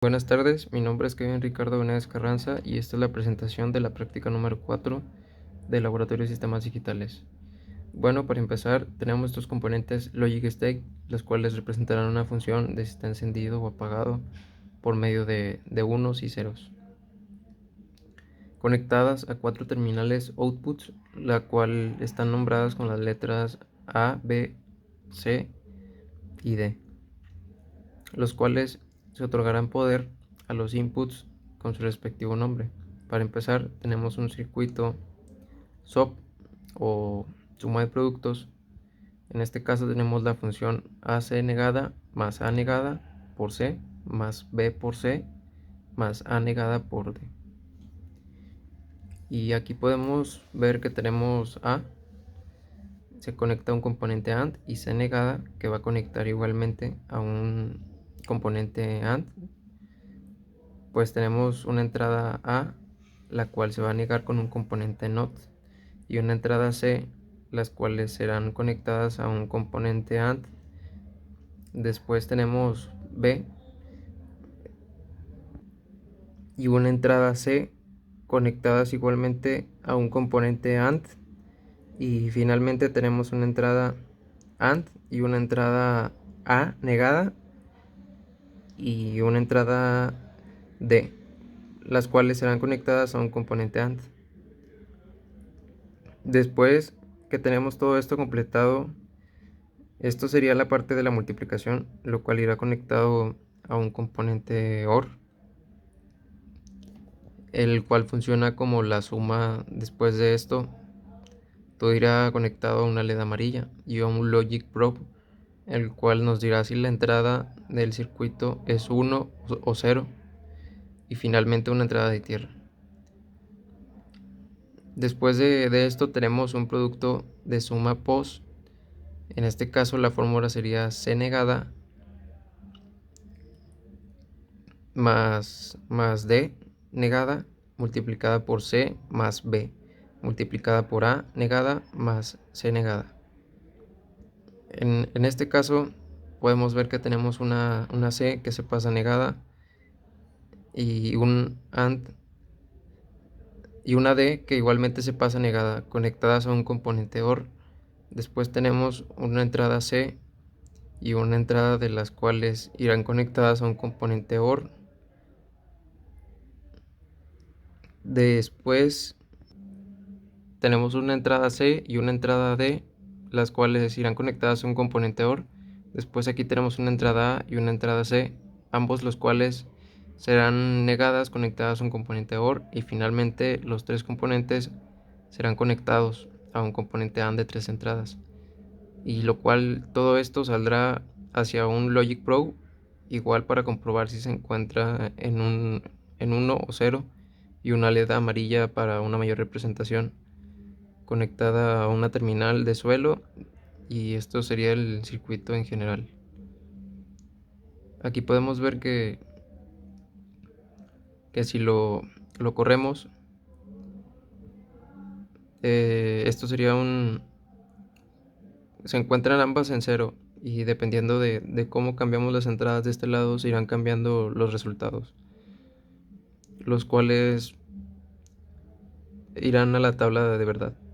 Buenas tardes, mi nombre es Kevin Ricardo Benavides Carranza y esta es la presentación de la práctica número 4 del Laboratorio de Sistemas Digitales. Bueno, para empezar, tenemos estos componentes Logic State, los cuales representarán una función de si está encendido o apagado por medio de unos y ceros, conectadas a 4 terminales outputs, la cual están nombradas con las letras A, B, C y D, los cuales se otorgarán poder a los inputs con su respectivo nombre. Para empezar, tenemos un circuito SOP o suma de productos. En este caso tenemos la función AC negada más A negada por C más B por C más A negada por D. Y aquí podemos ver que tenemos A, se conecta a un componente AND, y C negada, que va a conectar igualmente a un componente AND. Pues tenemos una entrada A, la cual se va a negar con un componente NOT, y una entrada C, las cuales serán conectadas a un componente AND. Después tenemos B y una entrada C conectadas igualmente a un componente AND, y finalmente tenemos una entrada AND y una entrada A negada y una entrada D, las cuales serán conectadas a un componente AND. Después que tenemos todo esto completado, esto sería la parte de la multiplicación, lo cual irá conectado a un componente OR, el cual funciona como la suma. Después de esto, todo irá conectado a una LED amarilla y a un Logic Probe, el cual nos dirá si la entrada del circuito es 1 o 0, y finalmente una entrada de tierra. Después de esto tenemos un producto de suma POS. En este caso la fórmula sería C negada más D negada multiplicada por C más B multiplicada por A negada más C negada. En este caso podemos ver que tenemos una C que se pasa negada y un AND y una D que igualmente se pasa negada, conectadas a un componente OR. Después tenemos una entrada C y una entrada, de las cuales irán conectadas a un componente OR. Después tenemos una entrada C y una entrada D, las cuales irán conectadas a un componente OR. Después aquí tenemos una entrada A y una entrada C, ambos los cuales serán negadas, conectadas a un componente OR, y finalmente los tres componentes serán conectados a un componente AND de 3 entradas, y lo cual todo esto saldrá hacia un Logic Probe, igual para comprobar si se encuentra en 1 o 0, y una LED amarilla para una mayor representación, conectada a una terminal de suelo, y esto sería el circuito en general. Aquí podemos ver que si lo corremos, esto sería se encuentran ambas en 0, y dependiendo de cómo cambiamos las entradas de este lado, se irán cambiando los resultados, los cuales irán a la tabla de verdad.